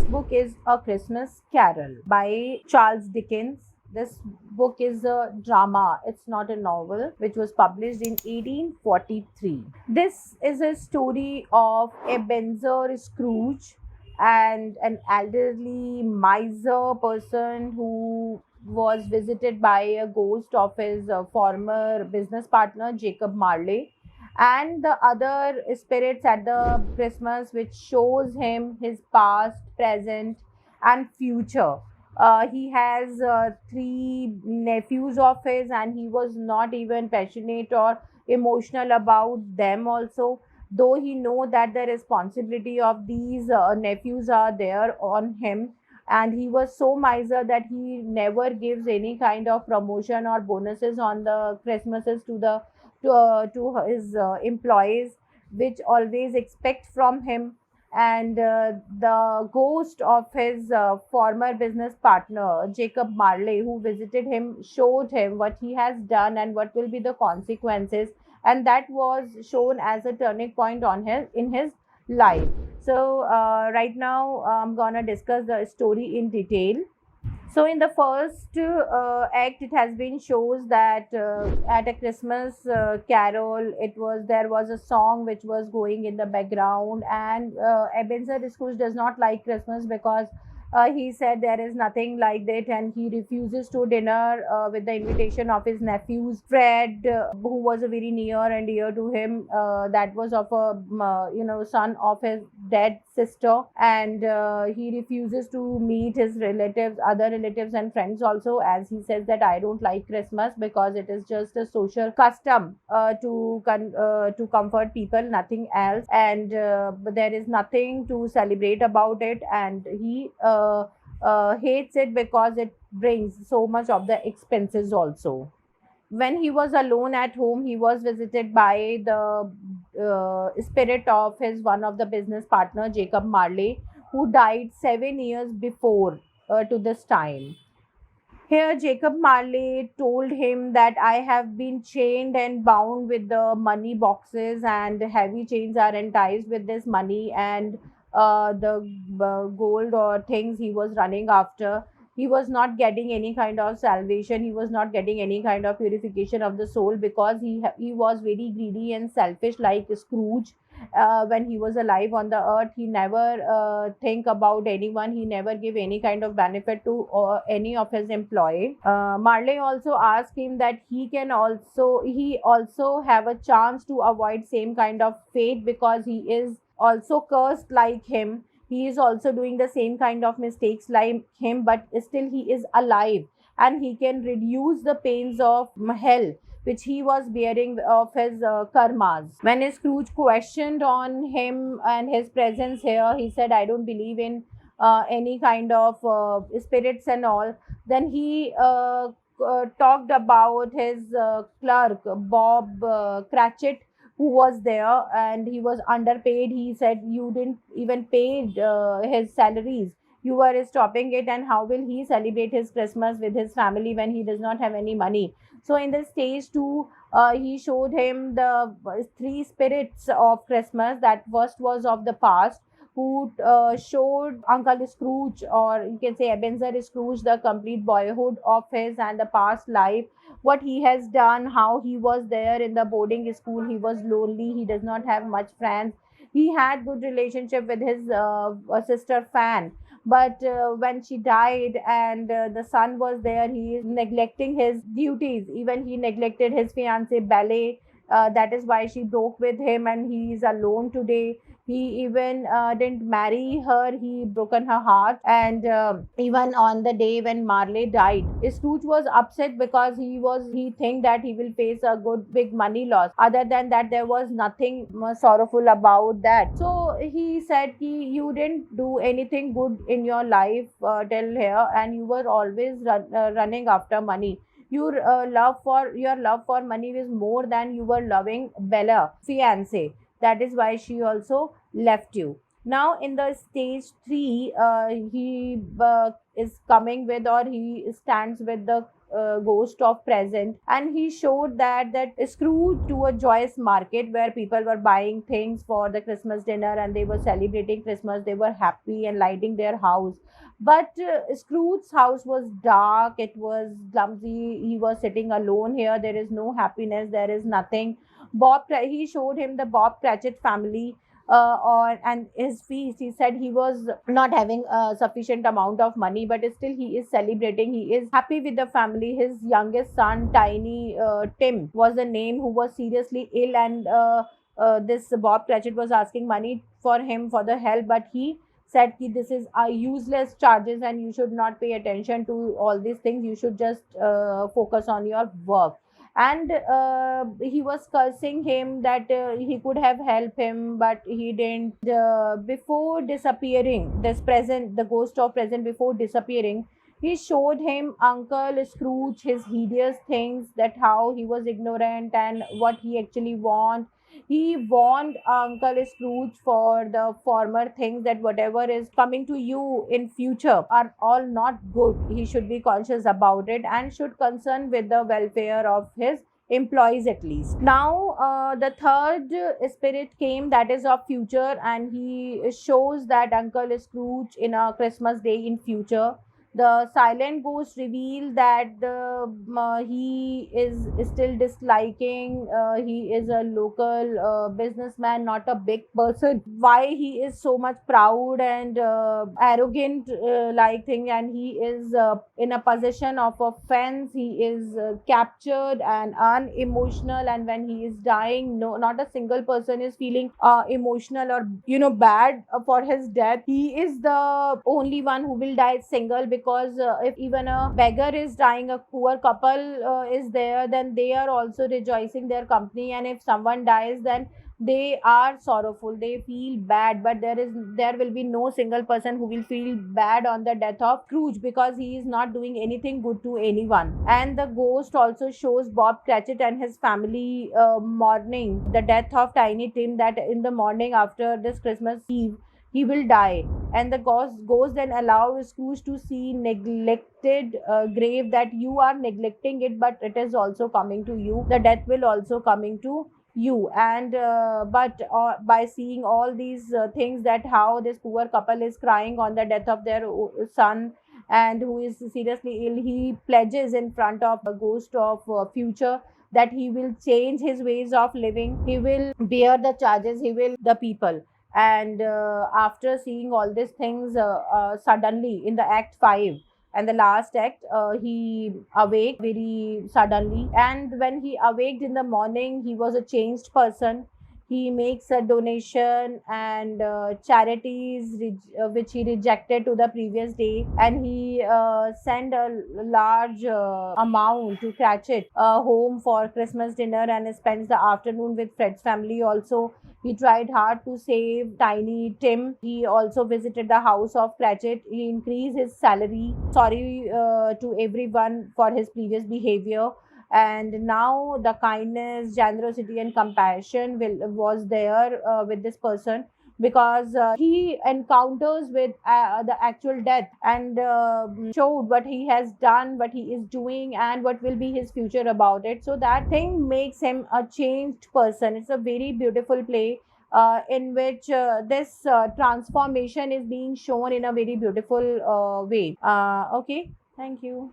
book is A Christmas Carol by Charles Dickens. This book is a drama, it's not a novel, which was published in 1843. This is a story of Ebenezer Scrooge and an elderly miser person who was visited by a ghost of his former business partner, Jacob Marley, and the other spirits at the Christmas, which shows him his past, present, and future. He has three nephews of his, and he was not even passionate or emotional about them also, though he know that the responsibility of these nephews are there on him. And he was so miser that he never gives any kind of promotion or bonuses on the Christmases to his employees, which always expect from him. And the ghost of his former business partner, Jacob Marley, who visited him, showed him what he has done and what will be the consequences. And that was shown as a turning point on his in his life. So right now I'm gonna discuss the story in detail. So in the first act, it has been shows that at a Christmas carol, it was there was a song which was going in the background, and Ebenezer Scrooge does not like Christmas because he said there is nothing like that, and he refuses to dinner with the invitation of his nephews. Fred, who was a very near and dear to him, that was of a son of his dead sister, and he refuses to meet his relatives, other relatives and friends also, as he says that I don't like Christmas because it is just a social custom to comfort people, nothing else, and but there is nothing to celebrate about it, and he hates it because it brings so much of the expenses also. When he was alone at home, he was visited by the spirit of his one of the business partner, Jacob Marley, who died 7 years before to this time. Here, Jacob Marley told him that I have been chained and bound with the money boxes, and heavy chains are enticed with this money and the gold or things he was running after. He was not getting any kind of salvation. He was not getting any kind of purification of the soul because he was very greedy and selfish, like Scrooge. When he was alive on the earth, he never think about anyone. He never give any kind of benefit to any of his employee. Marley also asked him that he also have a chance to avoid same kind of fate because he is also cursed like him. He is also doing the same kind of mistakes like him, but still he is alive, and he can reduce the pains of hell which he was bearing of his karmas. When Scrooge questioned on him and his presence here, he said, I don't believe in any kind of spirits and all. Then he talked about his clerk, Bob Cratchit, who was there, and he was underpaid. He said, you didn't even pay his salaries. You were stopping it, and how will he celebrate his Christmas with his family when he does not have any money? So in the stage two, he showed him the three spirits of Christmas. That first was of the past, who showed Uncle Scrooge, or you can say Ebenezer Scrooge, the complete boyhood of his and the past life, what he has done, how he was there in the boarding school. He was lonely. He does not have much friends. He had good relationship with his sister Fan, but when she died and the son was there, he is neglecting his duties. Even he neglected his fiancee Ballet. That is why she broke with him, and he is alone today. He even didn't marry her. He broken her heart, and even on the day when Marley died, Scrooge was upset because he think that he will face a good big money loss. Other than that, there was nothing sorrowful about that. So he said, you didn't do anything good in your life till here, and you were always running after money. Your love for money is more than you were loving Bella, fiance. That is why she also left you. Now in the stage 3, he is coming with, or he stands with the ghost of present, and he showed that Scrooge to a joyous market where people were buying things for the Christmas dinner, and they were celebrating Christmas, they were happy and lighting their house. But Scrooge's house was dark, it was clumsy, he was sitting alone here, there is no happiness, there is nothing. He showed him the Bob Cratchit family or and his feast. He said he was not having a sufficient amount of money, but still he is celebrating, he is happy with the family. His youngest son, Tiny Tim was the name, who was seriously ill, and this Bob Cratchit was asking money for him for the help, but he said ki this is useless charges and you should not pay attention to all these things, you should just focus on your work. And he was cursing him that he could have helped him, but he didn't. Before disappearing, this present, the ghost of present, before disappearing, he showed him Uncle Scrooge his hideous things, that how he was ignorant and what he actually want. He warned Uncle Scrooge for the former things, that whatever is coming to you in future are all not good. He should be conscious about it and should concern with the welfare of his employees at least. Now the third spirit came, that is of future, and he shows that Uncle Scrooge in a Christmas day in future. The silent ghost revealed that he is still disliking. He is a local businessman, not a big person. Why he is so much proud and arrogant, like thing, and he is in a position of offense. He is captured and unemotional, and when he is dying, no, not a single person is feeling emotional or bad for his death. He is the only one who will die single, because if even a beggar is dying, a poor couple is there, then they are also rejoicing their company, and if someone dies, then they are sorrowful, they feel bad, but there will be no single person who will feel bad on the death of Scrooge, because he is not doing anything good to anyone. And the ghost also shows Bob Cratchit and his family mourning the death of Tiny Tim, that in the morning after this Christmas Eve he will die. And the ghost then allows Scrooge to see neglected grave, that you are neglecting it, but it is also coming to you, the death will also coming to you. And but by seeing all these things, that how this poor couple is crying on the death of their son, and who is seriously ill, he pledges in front of a ghost of future that he will change his ways of living, he will bear the charges, he will the people. And after seeing all these things, suddenly in the act 5 and the last act, he awake very suddenly, and when he awaked in the morning, he was a changed person. He makes a donation and charities which he rejected to the previous day, and he sent a large amount to Cratchit home for Christmas dinner, and spends the afternoon with Fred's family also. He tried hard to save Tiny Tim. He also visited the house of Cratchit. He increased his salary. Sorry to everyone for his previous behavior. And now the kindness, generosity, and compassion was there with this person, because he encounters with the actual death, and showed what he has done, what he is doing, and what will be his future about it. So that thing makes him a changed person. It's a very beautiful play in which this transformation is being shown in a very beautiful way. Okay, thank you.